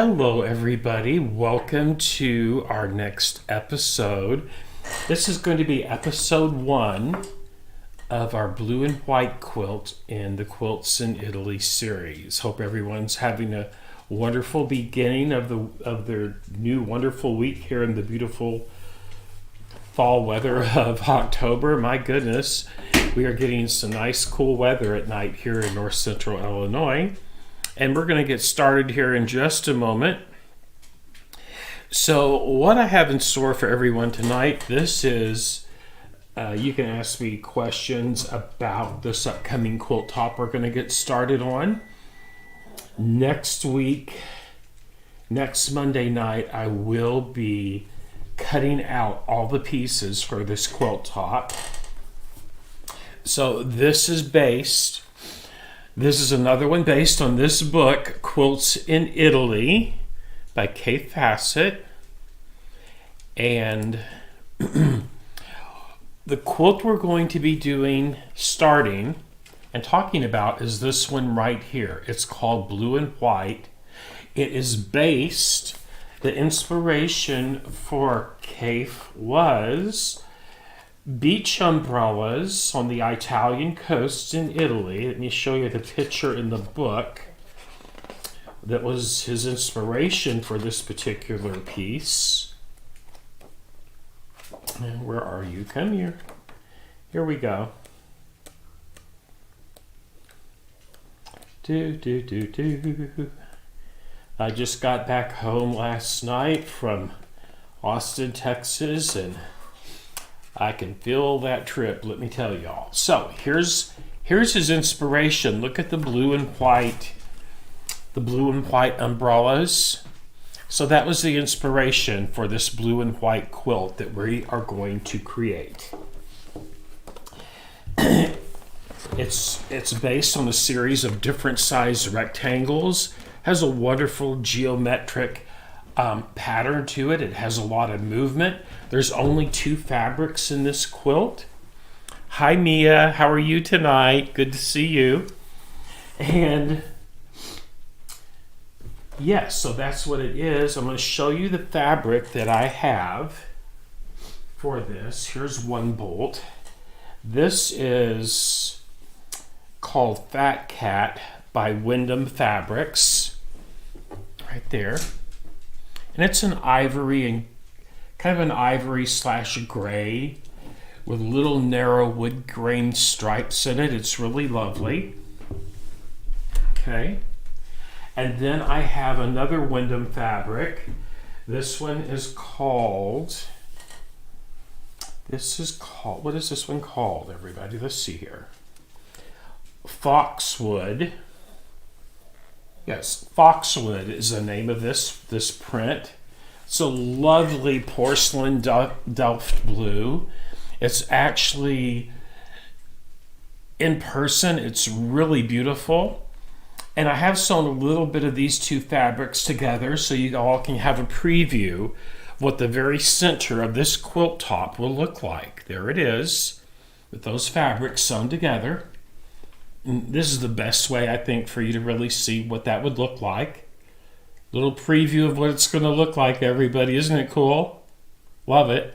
Hello, everybody. Welcome to our next episode. This is going to be episode 1 of our blue and white quilt in the Quilts in Italy series. Hope everyone's having a wonderful beginning of their new wonderful week here in the beautiful fall weather of October. My goodness, we are getting some nice cool weather at night here in north central Illinois. And we're going to get started here in just a moment. So what I have in store for everyone tonight, this is, you can ask me questions about this upcoming quilt top we're going to get started on. Next week, next Monday night, I will be cutting out all the pieces for this quilt top. So this is another one based on this book, Quilts in Italy by Kaffe Fassett. And the quilt we're going to be starting and talking about is this one right here. It's called Blue and White. It is based, the inspiration for Kaffe was beach umbrellas on the Italian coast in Italy. Let me show you the picture in the book. That was his inspiration for this particular piece. And where are you? Come here. Here we go. I just got back home last night from Austin, Texas, and I can feel that trip, let me tell y'all. So here's his inspiration. Look at the blue and white umbrellas. So that was the inspiration for this blue and white quilt that we are going to create. It's based on a series of different size rectangles. Has a wonderful geometric pattern to it. It has a lot of movement. There's only 2 fabrics in this quilt. Hi Mia, how are you tonight? Good to see you. And yes, so that's what it is. I'm going to show you the fabric that I have for this. Here's one bolt. This is called Fat Cat by Wyndham Fabrics. Right there. And it's an ivory and kind of an ivory / gray with little narrow wood grain stripes in it. It's really lovely. Okay. And then I have another Wyndham fabric. This one is called, what is this one called, everybody? Let's see here. Foxwood. Yes, Foxwood is the name of this print. It's a lovely porcelain Delft blue. It's actually, in person, it's really beautiful. And I have sewn a little bit of these 2 fabrics together so you all can have a preview of what the very center of this quilt top will look like. There it is, with those fabrics sewn together. And this is the best way, I think, for you to really see what that would look like. Little preview of what it's going to look like, everybody. Isn't it cool? Love it.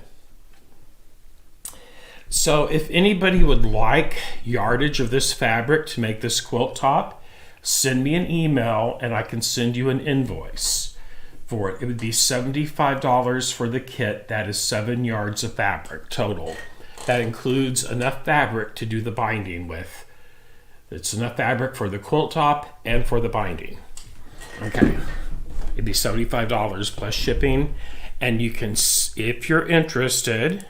So if anybody would like yardage of this fabric to make this quilt top, send me an email and I can send you an invoice for it. It would be $75 for the kit. That is 7 yards of fabric total. That includes enough fabric to do the binding with. It's enough fabric for the quilt top and for the binding. Okay. It'd be $75 plus shipping. And you can, if you're interested,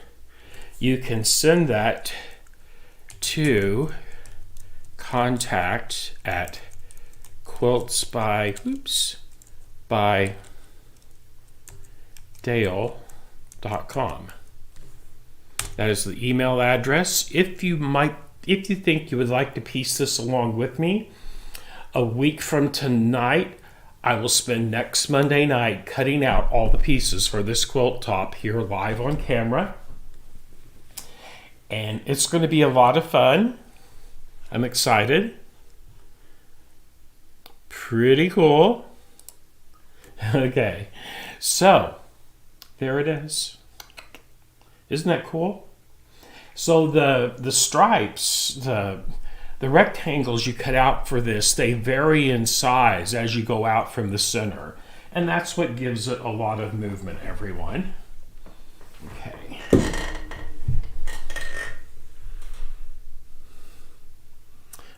you can send that to contact at quilts by Dale.com. That is the email address. If you think you would like to piece this along with me, a week from tonight, I will spend next Monday night cutting out all the pieces for this quilt top here live on camera. And it's going to be a lot of fun. I'm excited. Pretty cool. Okay, so there it is. Isn't that cool? So the stripes, the rectangles you cut out for this, they vary in size as you go out from the center. And that's what gives it a lot of movement, everyone. Okay.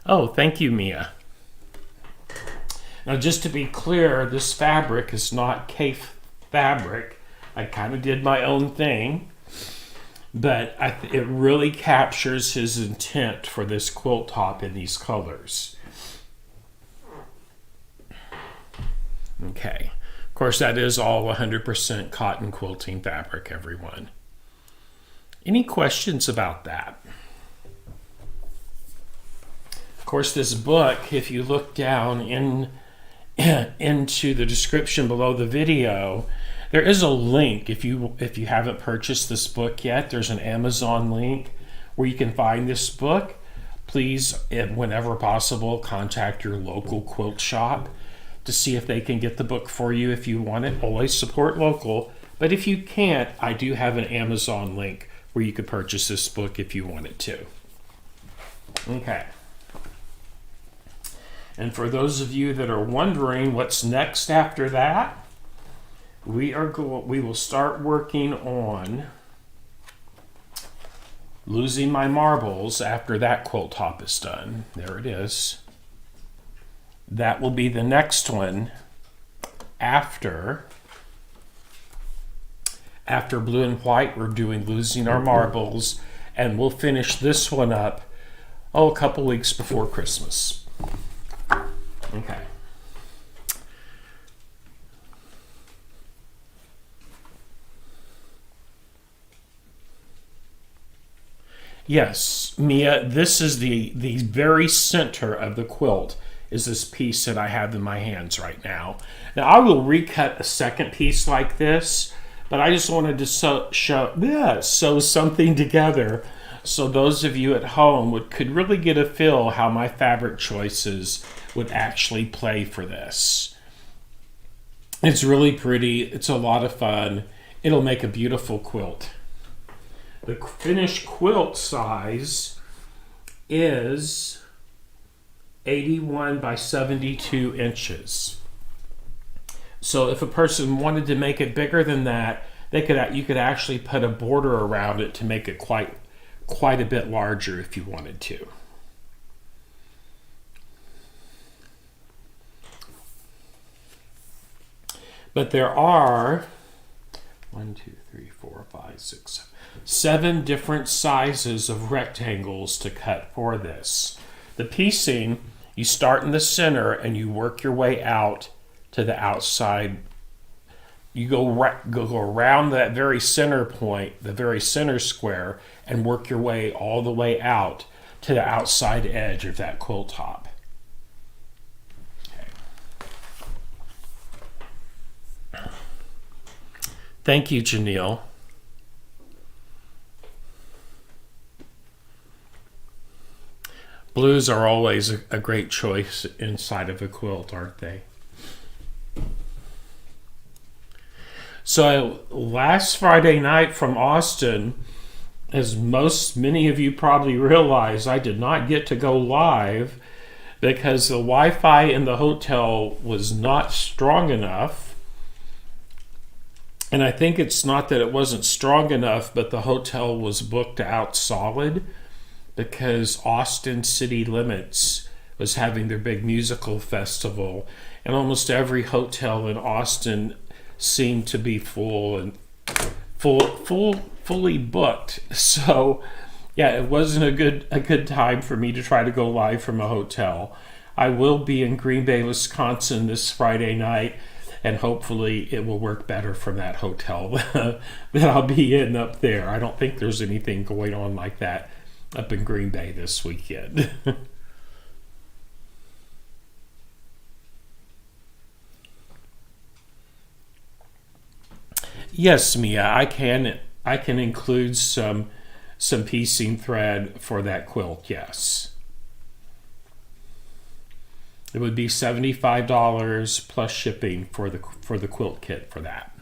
Oh, thank you, Mia. Now, just to be clear, this fabric is not Kaffe fabric. I kind of did my own thing. But it really captures his intent for this quilt top in these colors. Okay. Of course, that is all 100% cotton quilting fabric, everyone. Any questions about that? Of course, this book, if you look down into the description below the video, there is a link. If you haven't purchased this book yet, there's an Amazon link where you can find this book. Please, whenever possible, contact your local quilt shop to see if they can get the book for you if you want it. Always support local. But if you can't, I do have an Amazon link where you could purchase this book if you wanted to. Okay. And for those of you that are wondering what's next after that, we will start working on losing my marbles after that quilt top is done. There it is. That will be the next one after blue and white. We're doing losing our marbles, and we'll finish this one up a couple weeks before Christmas. Okay. Yes, Mia, this is the very center of the quilt is this piece that I have in my hands right now. Now, I will recut a second piece like this, but I just wanted to sew something together so those of you at home could really get a feel how my fabric choices would actually play for this. It's really pretty. It's a lot of fun. It'll make a beautiful quilt. The finished quilt size is 81 by 72 inches. So if a person wanted to make it bigger than that, you could actually put a border around it to make it quite a bit larger if you wanted to. But there are 7 different sizes of rectangles to cut for this. The piecing, you start in the center and you work your way out to the outside. You go around that very center point, the very center square, and work your way all the way out to the outside edge of that quilt top. Okay. Thank you, Janelle. Blues are always a great choice inside of a quilt, aren't they? So last Friday night from Austin, as many of you probably realize, I did not get to go live because the Wi-Fi in the hotel was not strong enough. And I think it's not that it wasn't strong enough, but the hotel was booked out solid because Austin City Limits was having their big musical festival, and almost every hotel in Austin seemed to be fully booked. So yeah, it wasn't a good time for me to try to go live from a hotel. I will be in Green Bay, Wisconsin this Friday night, and hopefully it will work better from that hotel that I'll be in up there. I don't think there's anything going on like that up in Green Bay this weekend. Yes, Mia, I can include some piecing thread for that quilt, yes. It would be $75 plus shipping for the quilt kit for that.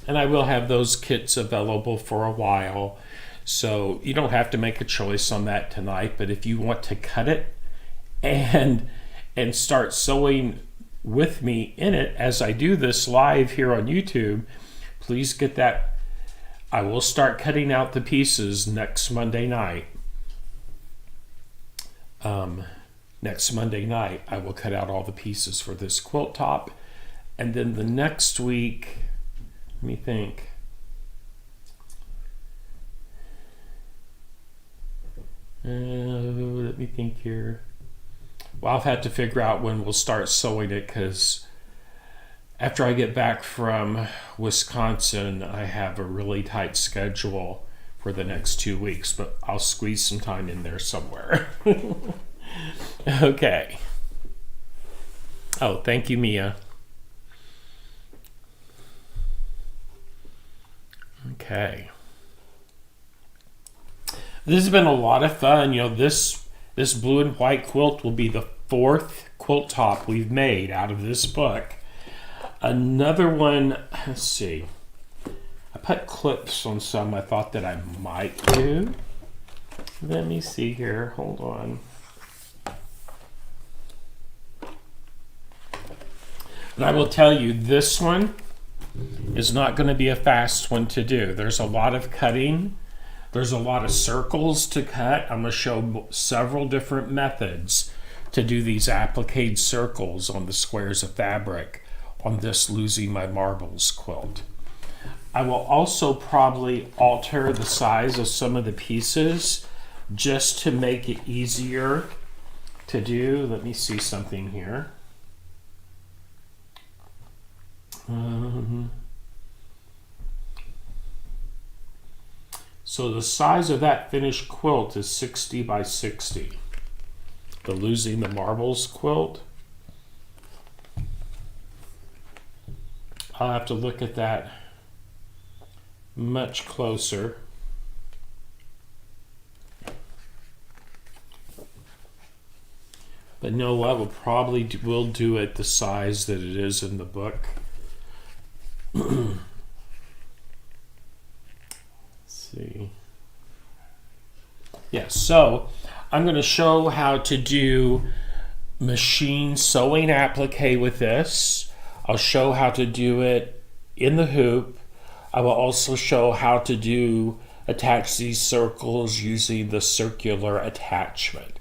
And I will have those kits available for a while. So you don't have to make a choice on that tonight, but if you want to cut it and start sewing with me in it as I do this live here on YouTube, please get that. I will start cutting out the pieces next Monday night. Next Monday night, I will cut out all the pieces for this quilt top. And then the next week, let me think. Let me think here. Well, I'll have to figure out when we'll start sewing it, because after I get back from Wisconsin, I have a really tight schedule for the next 2 weeks, but I'll squeeze some time in there somewhere. Okay. Oh, thank you, Mia. Okay. This has been a lot of fun. You know, this blue and white quilt will be the 4th quilt top we've made out of this book. Another one, let's see. I put clips on some I thought that I might do. Let me see here. Hold on. And I will tell you, this one is not going to be a fast one to do. There's a lot of cutting. There's a lot of circles to cut. I'm going to show several different methods to do these applique circles on the squares of fabric on this Losing My Marbles quilt. I will also probably alter the size of some of the pieces just to make it easier to do. Let me see something here. So the size of that finished quilt is 60 by 60. The Losing the Marbles quilt. I'll have to look at that much closer. But know what? We'll do it the size that it is in the book. Let's see. Yeah, so I'm going to show how to do machine sewing applique with this. I'll show how to do it in the hoop. I will also show how to attach these circles using the circular attachment.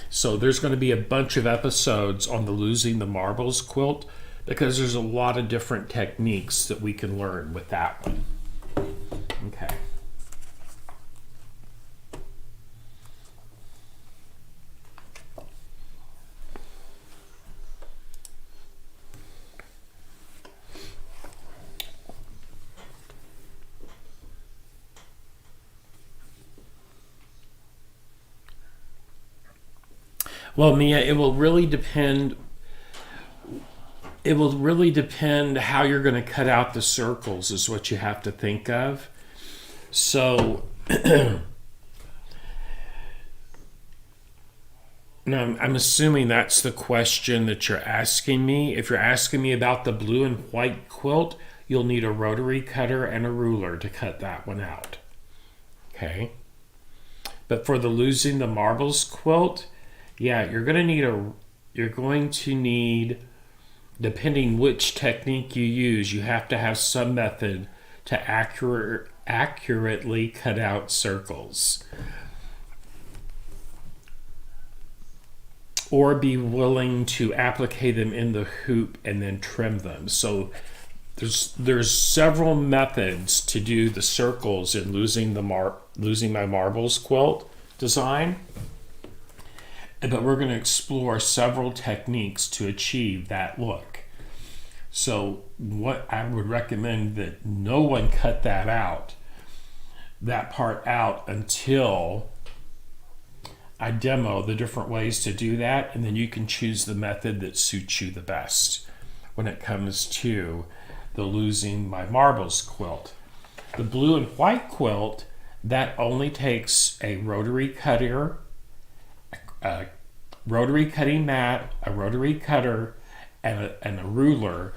So there's going to be a bunch of episodes on the Losing the Marbles quilt, because there's a lot of different techniques that we can learn with that one. Okay. Well, Mia, it will really depend how you're going to cut out the circles is what you have to think of. So now I'm assuming that's the question that you're asking me. If you're asking me about the blue and white quilt, you'll need a rotary cutter and a ruler to cut that one out. Okay. But for the Losing the Marbles quilt, yeah, you're going to need, depending which technique you use, you have to have some method to accurately cut out circles. Or be willing to applique them in the hoop and then trim them. So there's several methods to do the circles in Losing My Marbles quilt design. But we're going to explore several techniques to achieve that look. So what I would recommend that no one cut that part out until I demo the different ways to do that, and then you can choose the method that suits you the best when it comes to the Losing My Marbles quilt. The blue and white quilt, that only takes a rotary cutter, a rotary cutting mat, a rotary cutter, and a ruler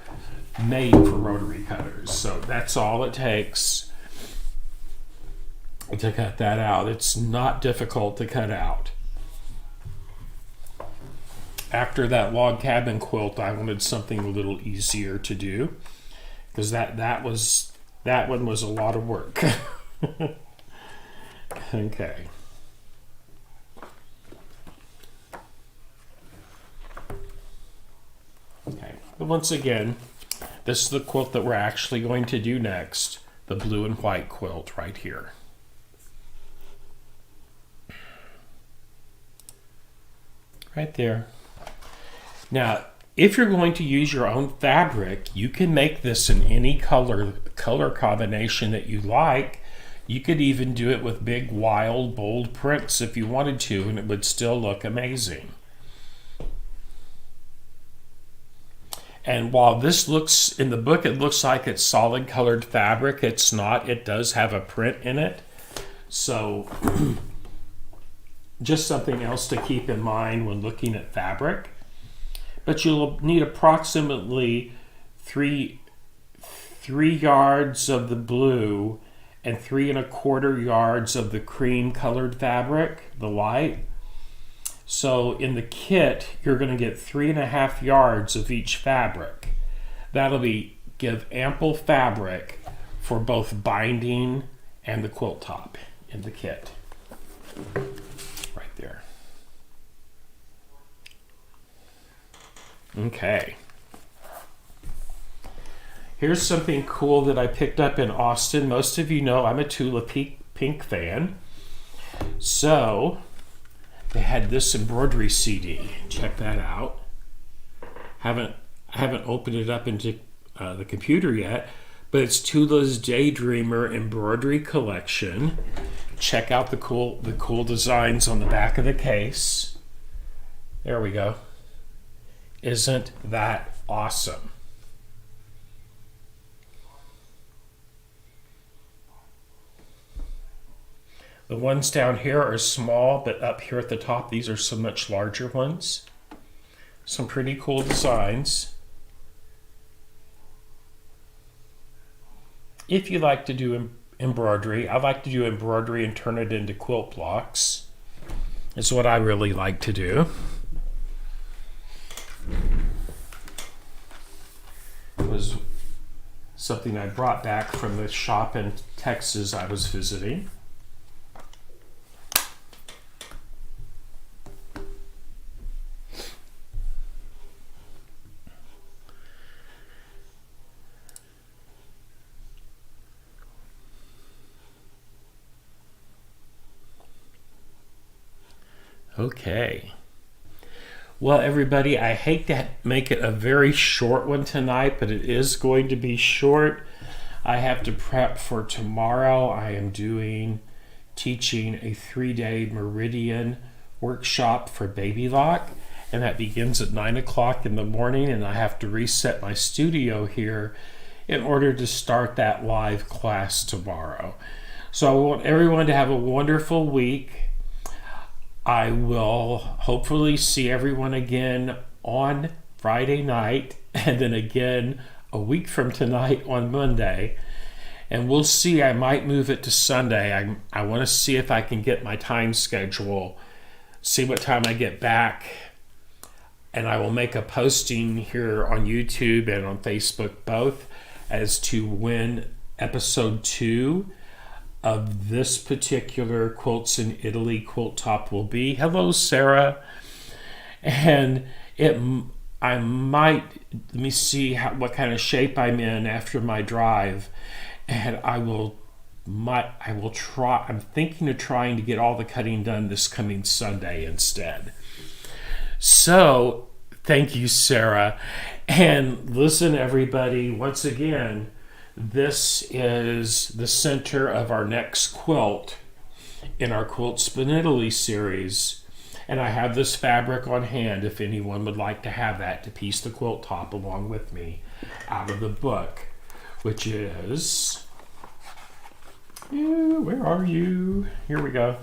made for rotary cutters. So that's all it takes to cut that out. It's not difficult to cut out. After that log cabin quilt, I wanted something a little easier to do, because that one was a lot of work. Okay. Okay. But once again, this is the quilt that we're actually going to do next, the blue and white quilt right here. Right there. Now, if you're going to use your own fabric, you can make this in any color combination that you like. You could even do it with big, wild, bold prints if you wanted to, and it would still look amazing. And while this looks, in the book, it looks like it's solid colored fabric, it's not. It does have a print in it. So, just something else to keep in mind when looking at fabric. But you'll need approximately three yards of the blue and 3 1/4 yards of the cream colored fabric, the light. So in the kit, you're going to get 3 1/2 yards of each fabric. That'll give ample fabric for both binding and the quilt top in the kit. Right there. Okay. Here's something cool that I picked up in Austin. Most of you know I'm a Tula Pink fan. So they had this embroidery CD. Check that out. I haven't opened it up into the computer yet, but it's Tula's Daydreamer embroidery collection. Check out the cool designs on the back of the case. There we go. Isn't that awesome? The ones down here are small, but up here at the top, these are some much larger ones. Some pretty cool designs. If you like to do embroidery, I like to do embroidery and turn it into quilt blocks. It's what I really like to do. It was something I brought back from the shop in Texas I was visiting. Okay. Well, everybody, I hate to make it a very short one tonight, but it is going to be short. I have to prep for tomorrow. I am teaching a 3-day Meridian workshop for Baby Lock, and that begins at 9 o'clock in the morning, and I have to reset my studio here in order to start that live class tomorrow. So I want everyone to have a wonderful week. I will hopefully see everyone again on Friday night, and then again a week from tonight on Monday. And we'll see, I might move it to Sunday. I want to see if I can get my time schedule, see what time I get back, and I will make a posting here on YouTube and on Facebook both as to when episode 2 of this particular Quilts in Italy quilt top will be. Hello, Sarah. And I might, let me see what kind of shape I'm in after my drive, and I will try. I'm thinking of trying to get all the cutting done this coming Sunday instead. So thank you, Sarah. And listen, everybody, once again, this is the center of our next quilt in our Quilts in Italy series. And I have this fabric on hand if anyone would like to have that to piece the quilt top along with me out of the book, which is, where are you? Here we go.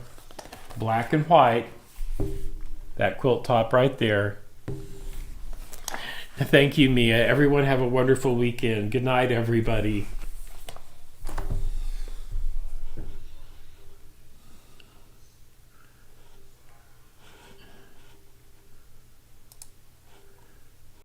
Black and white. That quilt top right there. Thank you, Mia. Everyone have a wonderful weekend. Good night, everybody.